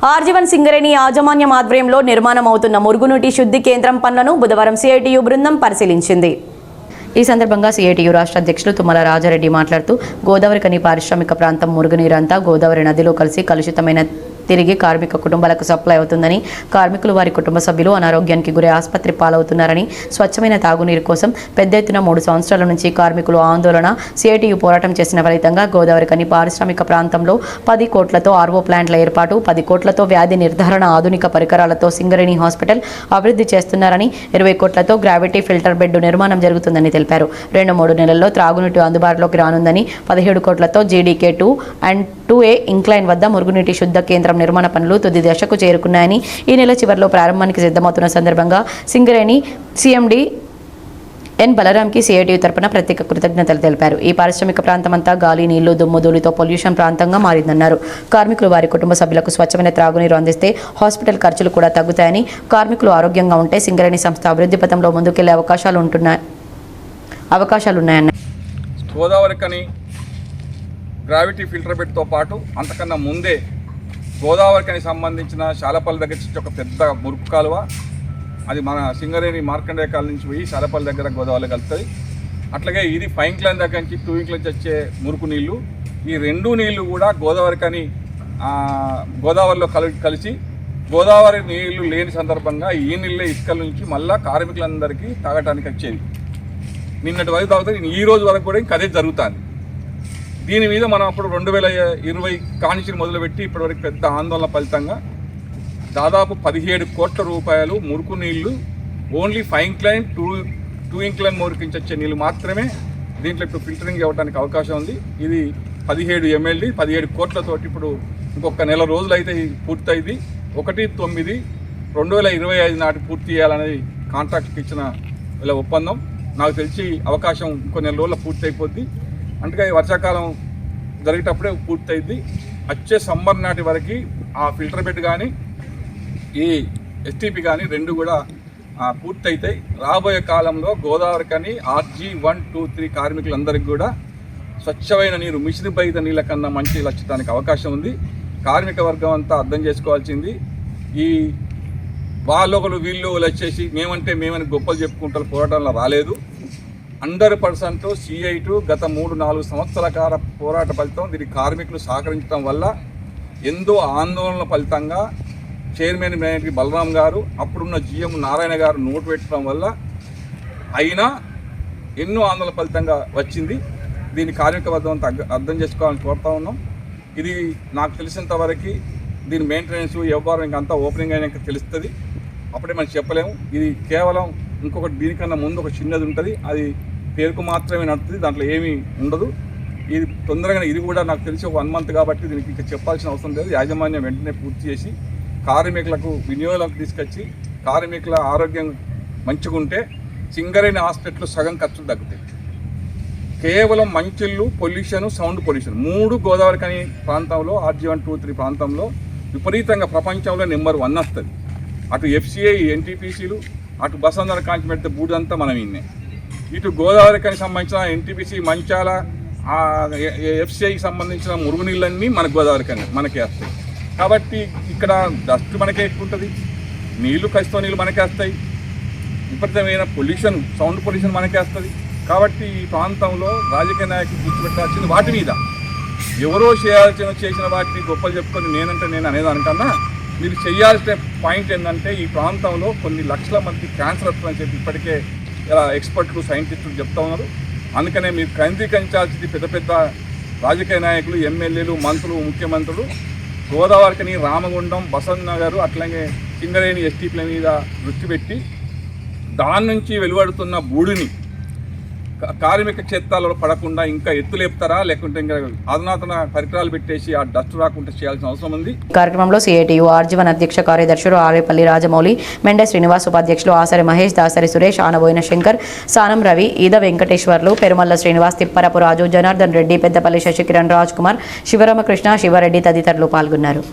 RG one Singareni యాజమాన్యం ఆధ్వర్యంలో నిర్మాణం అవుతున్న మురుగునీటి శుద్ధి కేంద్రం పనులను బుధవారం సిఐటియు బృందం పరిశీలించింది. ఈ సందర్భంగా సిఐటియు రాష్ట్ర అధ్యక్షులు తుమ్మల రాజారెడ్డి మాట్లాడుతూ గోదావరి కని పారిశ్రామిక ప్రాంతం మురుగునీరంతా గోదావరి నదిలో కలిసి కలుషితమైన తిరిగి కార్మిక కుటుంబాలకు సప్లై అవుతుందని, కార్మికులు వారి కుటుంబ సభ్యులు అనారోగ్యానికి గురై ఆసుపత్రి పాలవుతున్నారని, స్వచ్ఛమైన తాగునీరు కోసం పెద్ద ఎత్తున 3 సంవత్సరాల నుంచి కార్మికులు ఆందోళన, సిఐటియు పోరాటం చేసిన ఫలితంగా గోదావరి కని పారిశ్రామిక ప్రాంతంలో 10 కోట్లతో ఆర్ఓ ప్లాంట్ల ఏర్పాటు, 10 కోట్లతో వ్యాధి నిర్ధారణ ఆధునిక పరికరాలతో సింగరేణి హాస్పిటల్ అభివృద్ధి చేస్తున్నారని, 20 కోట్లతో గ్రావిటీ ఫిల్టర్ బెడ్ నిర్మాణం జరుగుతుందని తెలిపారు. 2-3 నెలల్లో త్రాగునీటి అందుబాటులోకి రానుందని, 17 కోట్లతో జీడీకే 2 అండ్ 2A ఇంక్లైన్ వద్ద మురుగునీటి శుద్ధ కేంద్రం నిర్మాణ పనులు తుది దశకు చేరుకున్నాయని, ఈ నెల చివరిలో ప్రారంభానికి సిద్ధమవుతున్న సందర్భంగా సింగరేణి సిఎండి ఎన్ బలరాంకి సిఐటియు తరపున ప్రత్యేక కృతజ్ఞతలు తెలిపారు. ఈ పారిశ్రామిక ప్రాంతమంతా గాలి, నీళ్లు, దుమ్ము, ధూళితో పొల్యూషన్ ప్రాంతంగా మారిందన్నారు. కార్మికులు వారి కుటుంబ సభ్యులకు స్వచ్ఛమైన త్రాగునీరు అందిస్తే హాస్పిటల్ ఖర్చులు కూడా తగ్గుతాయని, కార్మికులు ఆరోగ్యంగా ఉంటే సింగరేణి సంస్థ అభివృద్ధి పథంలో ముందుకెళ్లే అవకాశాలున్నాయన్నారు. గోదావరి కని గ్రావిటీ ఫిల్టర్ బెడ్తో పాటు అంతకన్నా ముందే గోదావరికని సంబంధించిన శాలపల్లి దగ్గర నుంచి ఒక పెద్ద మురుకు కాలువ, అది మన సింగరేణి మార్కండేయ కాలం నుంచి పోయి శాలపల్లి దగ్గర గోదావరి కలుస్తుంది. అట్లాగే ఇది ఫైన్ క్లైన్ దగ్గర నుంచి 2 ఇంక్ల నుంచి వచ్చే మురుకు నీళ్లు, ఈ 2 నీళ్లు కూడా గోదావరికని గోదావరిలో కలిసి గోదావరి నీళ్లు లేని సందర్భంగా ఈ నీళ్ళే ఇసుకల నుంచి మళ్ళీ కార్మికులందరికీ తాగటానికి వచ్చేది. నిన్నటి వరకు తాగుతుంది, ఈ రోజు వరకు కూడా ఇంకా అదే జరుగుతుంది. దీని మీద మనం అప్పుడు 2020 కానించి మొదలుపెట్టి ఇప్పటివరకు పెద్ద ఆందోళన ఫలితంగా దాదాపు 17 కోట్ల రూపాయలు మురుకు నీళ్లు, ఓన్లీ ఫైన్ క్లైన్ 2 ఇంక్లైన్ మురికించి వచ్చే నీళ్ళు మాత్రమే దీంట్లో ఇప్పుడు ఫిల్టరింగ్ అవ్వడానికి అవకాశం ఉంది. ఇది 17 MLD 17 కోట్లతోటి ఇప్పుడు ఇంకొక నెల రోజులు అయితే పూర్తయింది. 1/9/2025 నాటి పూర్తి చేయాలనేది కాంట్రాక్ట్కి ఇచ్చిన వీళ్ళ ఒప్పందం. నాకు తెలిసి అవకాశం ఇంకో నెల రోజుల్లో పూర్తి అయిపోద్ది. అంటే వర్షాకాలం జరిగేటప్పుడే పూర్తయింది. వచ్చే సమ్మర్ నాటి వరకు ఆ ఫిల్టర్ బెడ్ కానీ ఈ ఎస్టీపీ కానీ 2 కూడా పూర్తయితాయి. రాబోయే కాలంలో గోదావరి కని RG 1, 2, 3 కార్మికులందరికీ కూడా స్వచ్ఛమైన నీరు, మిషన్ బయట నీళ్ళ కన్నా మంచి లక్షితానికి అవకాశం ఉంది. కార్మిక వర్గం అంతా అర్థం చేసుకోవాల్సింది, ఈ వాళ్ళొకరు వీళ్ళు వచ్చేసి మేమని గొప్పలు చెప్పుకుంటారు పోరాటంలో రాలేదు. 100% CI2 గత 3-4 సంవత్సరాల కాల పోరాట ఫలితం. దీనికి కార్మికులు సహకరించడం వల్ల ఎంతో ఆందోళన ఫలితంగా చైర్మన్ మేనేజర్ బలరాం గారు, అప్పుడున్న GM నారాయణ గారు నోటు పెట్టడం వల్ల అయినా ఎన్నో ఆందోళన ఫలితంగా వచ్చింది. దీని కార్మిక వర్గం అంతా అర్థం చేసుకోవాలని కోరుతా ఉన్నాం. ఇది నాకు తెలిసినంత వరకు దీని మెయింటెనెన్స్ వ్యవహారం ఇంకంతా ఓపెనింగ్ అయినాక తెలుస్తుంది, అప్పుడే మనం చెప్పలేము. ఇది కేవలం ఇంకొకటి దీనికన్నా ముందు ఒక చిన్నది ఉంటుంది, అది పేరుకు మాత్రమే నడుస్తుంది, దాంట్లో ఏమీ ఉండదు. ఇది తొందరగా ఇది కూడా నాకు తెలిసి ఒక 1 మంత్ కాబట్టి దీనికి ఇంకా చెప్పాల్సిన అవసరం లేదు. యాజమాన్యం వెంటనే పూర్తి చేసి కార్మికులకు వినియోగంలోకి తీసుకొచ్చి కార్మికుల ఆరోగ్యం మంచిగా ఉంటే సింగరేణి హాస్పిటల్ సగం ఖర్చులు తగ్గుతాయి. కేవలం మంచిళ్ళు, పొల్యూషన్, సౌండ్ పొల్యూషన్ 3 గోదావరి కని ప్రాంతంలో RG 1, 2, 3 ప్రాంతంలో విపరీతంగా ప్రపంచంలో నెంబర్ 1 వస్తుంది. అటు FCI NTPCలు, అటు బసందర కాంచి పెడితే బూడంతా మనం ఇన్నే. ఇటు గోదావరికి సంబంధించిన NTPC మంచాల FCIకి సంబంధించిన మురుగునీళ్ళన్నీ మన గోదావరికని మనకే వస్తాయి. కాబట్టి ఇక్కడ డస్ట్ మనకే ఎక్కువ ఉంటుంది, నీళ్లు కలుషిత నీళ్ళు మనకే వస్తాయి, విపరీతమైన పొల్యూషన్, సౌండ్ పొల్యూషన్ మనకే వస్తుంది. కాబట్టి ఈ ప్రాంతంలో రాజకీయ నాయకులు గుర్తుపెట్టాల్సింది వాటి మీద, ఎవరో చేసిన వాటిని గొప్పలు చెప్పుకొని నేను అనేదానికన్నా మీరు చేయాల్సిన పాయింట్ ఏంటంటే ఈ ప్రాంతంలో కొన్ని లక్షల మంది క్యాన్సర్ వస్తుందని చెప్పి ఇప్పటికే ఎక్స్పర్ట్లు, సైంటిస్టులు చెప్తా ఉన్నారు. అందుకనే మీరు కేంద్రీకరించాల్సింది పెద్ద పెద్ద రాజకీయ నాయకులు, ఎమ్మెల్యేలు, మంత్రులు, ముఖ్యమంత్రులు గోదావరి కని, రామగుండం, బసంత్ నగర్ అట్లాగే సింగరేణి ఎస్టీపీల మీద దృష్టి పెట్టి దాని నుంచి వెలువడుతున్న బూడిని కార్మిక క్షేత్రాలలో పడకుండా ఇంకా ఎత్తులేపుతారా, లేకుంటే ఇంకా అధునాతన పరికరాలు పెట్టేసి ఆ డస్ట్ రాకుండా చేయాల్సిన అవసరం ఉంది. కార్యక్రమంలో సిఐటియు ఆర్జీవన్ అధ్యక్ష కార్యదర్శులు ఆరేపల్లి రాజమౌళి, మెండే శ్రీనివాస్, ఉపాధ్యక్షులు ఆసరి మహేష్, దాసరి సురేష్, ఆనబోయిన శంకర్, సానం రవి, ఈద వెంకటేశ్వర్లు, పెరుమల్ల శ్రీనివాస్, తిప్పరపు రాజు, జనార్దన్ రెడ్డి, పెద్దపల్లి శశికిరణ్, రాజ్ కుమార్, శివరామకృష్ణ, శివారెడ్డి తదితరులు పాల్గొన్నారు.